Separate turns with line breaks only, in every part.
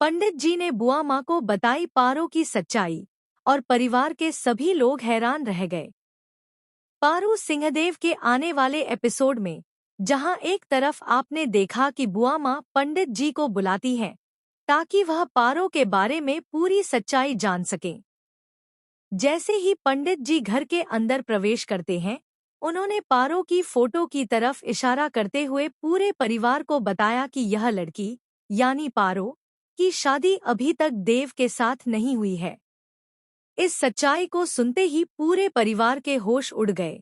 पंडित जी ने बुआ माँ को बताई पारो की सच्चाई और परिवार के सभी लोग हैरान रह गए। पारू सिंहदेव के आने वाले एपिसोड में जहां एक तरफ आपने देखा कि बुआ माँ पंडित जी को बुलाती हैं ताकि वह पारो के बारे में पूरी सच्चाई जान सकें। जैसे ही पंडित जी घर के अंदर प्रवेश करते हैं, उन्होंने पारो की फोटो की तरफ इशारा करते हुए पूरे परिवार को बताया कि यह लड़की यानी पारो की शादी अभी तक देव के साथ नहीं हुई है। इस सच्चाई को सुनते ही पूरे परिवार के होश उड़ गए।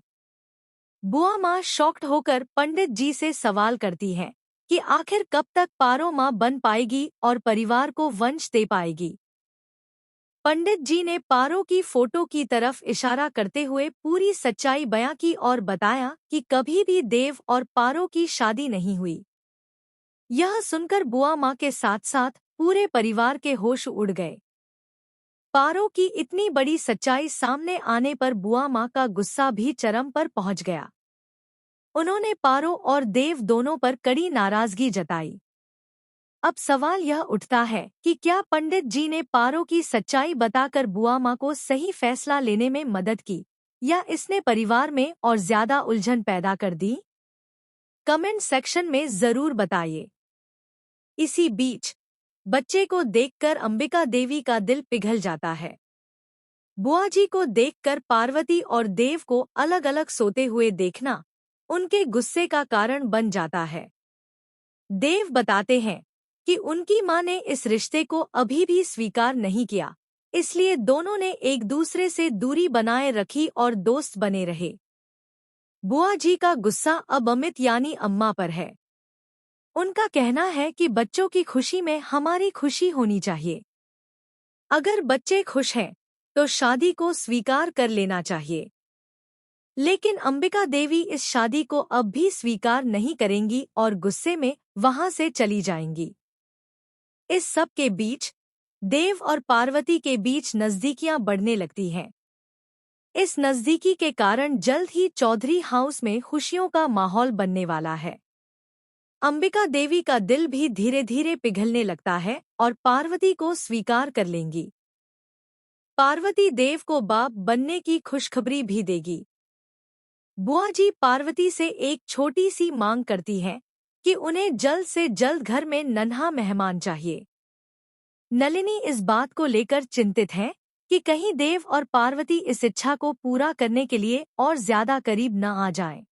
बुआ माँ शॉक्ड होकर पंडित जी से सवाल करती हैं कि आखिर कब तक पारो माँ बन पाएगी और परिवार को वंश दे पाएगी। पंडित जी ने पारो की फोटो की तरफ इशारा करते हुए पूरी सच्चाई बयां की और बताया कि कभी भी देव और पारो की शादी नहीं हुई। यह सुनकर बुआ माँ के साथ साथ पूरे परिवार के होश उड़ गए। पारो की इतनी बड़ी सच्चाई सामने आने पर बुआ माँ का गुस्सा भी चरम पर पहुंच गया। उन्होंने पारो और देव दोनों पर कड़ी नाराजगी जताई। अब सवाल यह उठता है कि क्या पंडित जी ने पारो की सच्चाई बताकर बुआ माँ को सही फैसला लेने में मदद की या इसने परिवार में और ज्यादा उलझन पैदा कर दी? कमेंट सेक्शन में जरूर बताइए। इसी बीच बच्चे को देखकर अंबिका देवी का दिल पिघल जाता है। बुआ जी को देखकर पार्वती और देव को अलग अलग सोते हुए देखना उनके गुस्से का कारण बन जाता है। देव बताते हैं कि उनकी मां ने इस रिश्ते को अभी भी स्वीकार नहीं किया, इसलिए दोनों ने एक दूसरे से दूरी बनाए रखी और दोस्त बने रहे। बुआ जी का गुस्सा अब अमित यानी अम्मा पर है। उनका कहना है कि बच्चों की खुशी में हमारी खुशी होनी चाहिए। अगर बच्चे खुश हैं तो शादी को स्वीकार कर लेना चाहिए। लेकिन अंबिका देवी इस शादी को अब भी स्वीकार नहीं करेंगी और गुस्से में वहां से चली जाएंगी। इस सब के बीच देव और पार्वती के बीच नजदीकियां बढ़ने लगती हैं। इस नजदीकी के कारण जल्द ही चौधरी हाउस में खुशियों का माहौल बनने वाला है। अंबिका देवी का दिल भी धीरे धीरे पिघलने लगता है और पार्वती को स्वीकार कर लेंगी। पार्वती देव को बाप बनने की खुशखबरी भी देगी। बुआ जी पार्वती से एक छोटी सी मांग करती हैं कि उन्हें जल्द से जल्द घर में नन्हा मेहमान चाहिए। नलिनी इस बात को लेकर चिंतित है कि कहीं देव और पार्वती इस इच्छा को पूरा करने के लिए और ज्यादा करीब न आ जाएं।